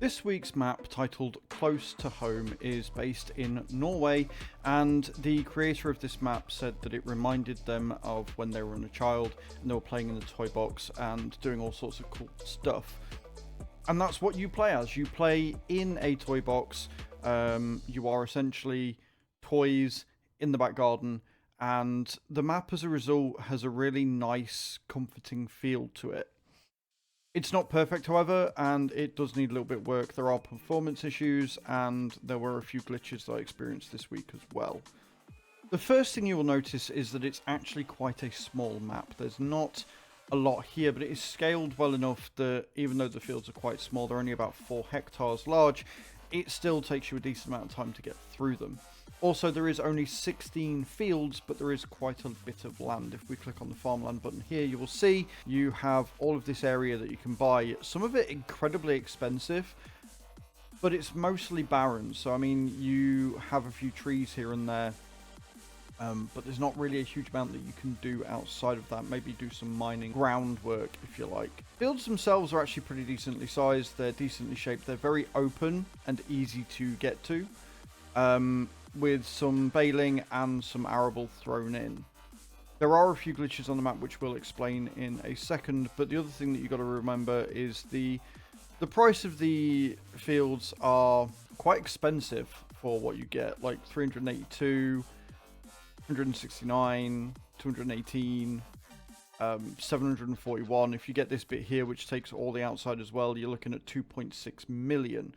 This week's map, titled Close to Home, is based in Norway, and the creator of this map said that it reminded them of when they were a child and they were playing in the toy box and doing all sorts of cool stuff. And that's what you play as. You play in a toy box. You are essentially toys in the back garden, and the map as a result has a really nice, comforting feel to it. It's not perfect, however, and it does need a little bit of work. There are performance issues, and there were a few glitches that I experienced this week as well. The first thing you will notice is that it's actually quite a small map. There's not a lot here, but it is scaled well enough that even though the fields are quite small, they're only about 4 hectares large, it still takes you a decent amount of time to get through them. Also, there is only 16 fields, but there is quite a bit of land. If we click on the farmland button here, you will see you have all of this area that you can buy. Some of it incredibly expensive, but it's mostly barren. So, I mean, you have a few trees here and there, but there's not really a huge amount that you can do outside of that. Maybe do some mining groundwork, if you like. Fields themselves are actually pretty decently sized. They're decently shaped. They're very open and easy to get to. With some baling and some arable thrown in. There are a few glitches on the map which we'll explain in a second, but the other thing that you've got to remember is the price of the fields are quite expensive for what you get, like 382, 169, 218, 741. If you get this bit here, which takes all the outside as well, you're looking at 2.6 million.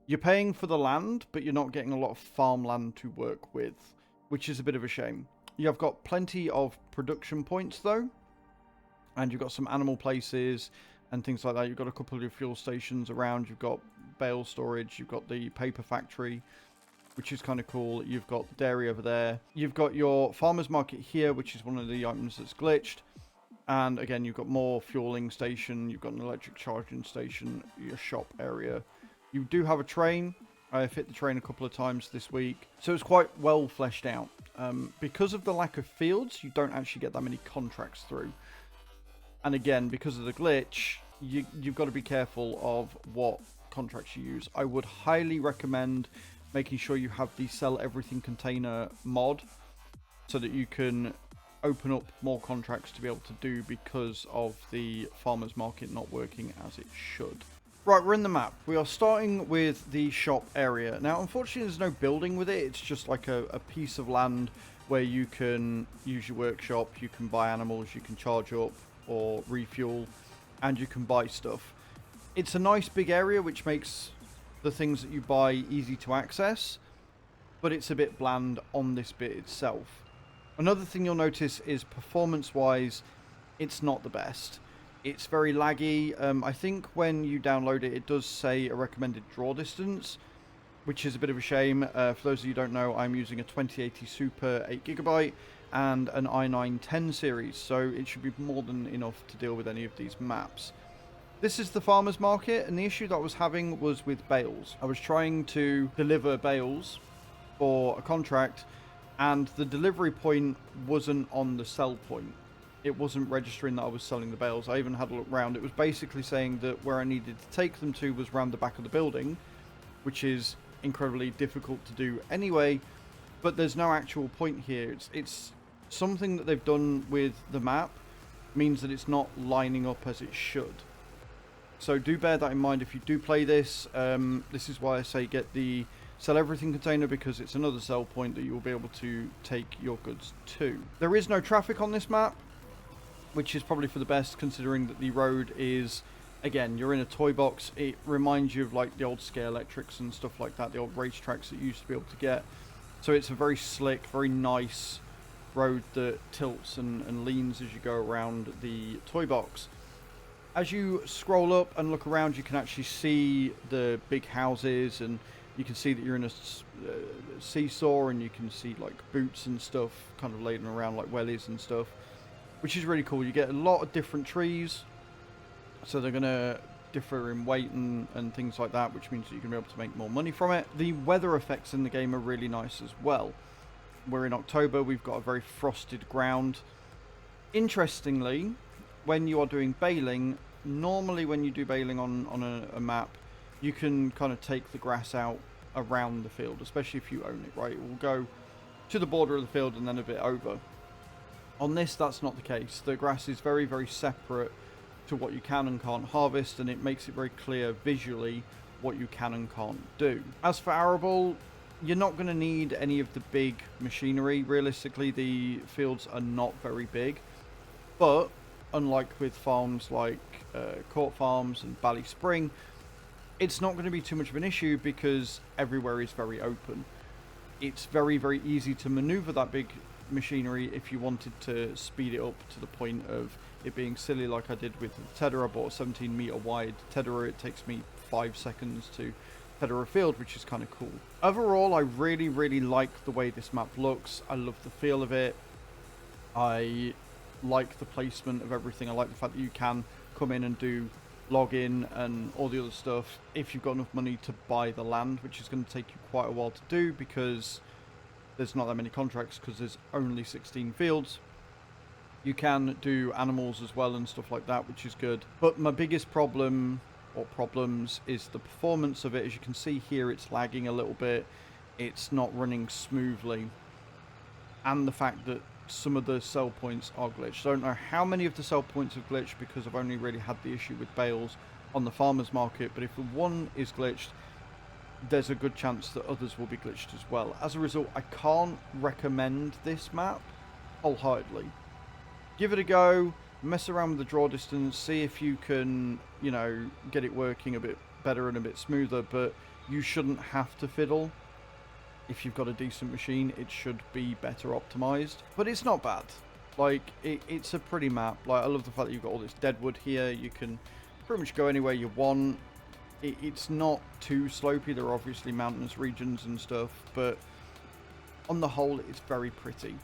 You're paying for the land, but you're not getting a lot of farmland to work with, which is a bit of a shame. You've got plenty of production points, though, and you've got some animal places and things like that. You've got a couple of fuel stations around. You've got bale storage. You've got the paper factory, which is kind of cool. You've got the dairy over there. You've got your farmer's market here, which is one of the items that's glitched. And again, you've got more fueling station. You've got an electric charging station, your shop area. You do have a train. I've hit the train a couple of times this week. So it's quite well fleshed out. Because of the lack of fields, you don't actually get that many contracts through. And again, because of the glitch, you've got to be careful of what contracts you use. I would highly recommend making sure you have the sell everything container mod so that you can open up more contracts to be able to do because of the farmer's market not working as it should. Right, we're in the map. We are starting with the shop area. Now, unfortunately, there's no building with it. It's just like a piece of land where you can use your workshop, you can buy animals, you can charge up or refuel, and you can buy stuff. It's a nice big area, which makes the things that you buy easy to access, but it's a bit bland on this bit itself. Another thing you'll notice is performance-wise, it's not the best. It's very laggy. I think when you download it, it does say a recommended draw distance, which is a bit of a shame. For those of you who don't know, I'm using a 2080 Super 8GB and an i9 10 series, so it should be more than enough to deal with any of these maps. This is the farmer's market, and the issue that I was having was with bales. I was trying to deliver bales for a contract, and the delivery point wasn't on the sell point. It wasn't registering that I was selling the bales. I even had a look round. It was basically saying that where I needed to take them to was around the back of the building, which is incredibly difficult to do anyway, but there's no actual point here. It's something that they've done with the map means that it's not lining up as it should. So do bear that in mind if you do play this. This is why I say get the sell everything container, because it's another sell point that you will be able to take your goods to. There is no traffic on this map, which is probably for the best, considering that the road is, again, you're in a toy box. It reminds you of like the old Scale Electrics and stuff like that, the old racetracks that you used to be able to get. So it's a very slick, very nice road that tilts and leans as you go around the toy box. As you scroll up and look around, you can actually see the big houses, and you can see that you're in a seesaw, and you can see like boots and stuff kind of laden around like wellies and stuff, which is really cool. You get a lot of different trees, so they're going to differ in weight and things like that, which means that you can be able to make more money from it. The weather effects in the game are really nice as well. We're in October, we've got a very frosted ground. Interestingly, when you are doing baling, normally when you do baling on a map, you can kind of take the grass out around the field, especially if you own it, right? It will go to the border of the field and then a bit over. On this, that's not the case. The grass is very, very separate to what you can and can't harvest, and it makes it very clear visually what you can and can't do. As for arable, you're not going to need any of the big machinery. Realistically, the fields are not very big, but unlike with farms like Court Farms and Bally Spring, it's not going to be too much of an issue because everywhere is very open. It's very, very easy to maneuver that big machinery if you wanted to speed it up to the point of it being silly, like I did with the tedder. I bought a 17 meter wide tedder. It takes me 5 seconds to tedder a field, which is kind of cool. Overall, I really, really like the way this map looks. I love the feel of it. I like the placement of everything. I like the fact that you can come in and do login and all the other stuff if you've got enough money to buy the land, which is going to take you quite a while to do because there's not that many contracts, because there's only 16 fields. You can do animals as well and stuff like that, which is good. But my biggest problem, or problems, is the performance of it. As you can see here, it's lagging a little bit. It's not running smoothly. And the fact that some of the sell points are glitched. I don't know how many of the sell points have glitched because I've only really had the issue with bales on the farmers market. But if one is glitched, there's a good chance that others will be glitched as well. As a result, I can't recommend this map wholeheartedly. Give it a go, mess around with the draw distance, see if you can, you know, get it working a bit better and a bit smoother, but you shouldn't have to fiddle. If you've got a decent machine, it should be better optimized. But it's not bad. Like, it's a pretty map. Like, I love the fact that you've got all this deadwood here. You can pretty much go anywhere you want. It's not too slopey. There are obviously mountainous regions and stuff, but on the whole, it's very pretty.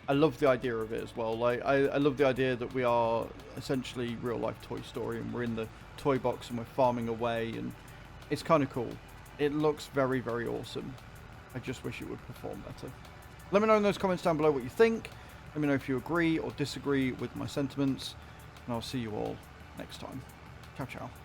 I love the idea of it as well. Like, I love the idea that we are essentially real-life Toy Story, and we're in the toy box and we're farming away, and it's kind of cool. It looks very, very awesome. I just wish it would perform better. Let me know in those comments down below what you think. Let me know if you agree or disagree with my sentiments, and I'll see you all next time. Ciao, ciao.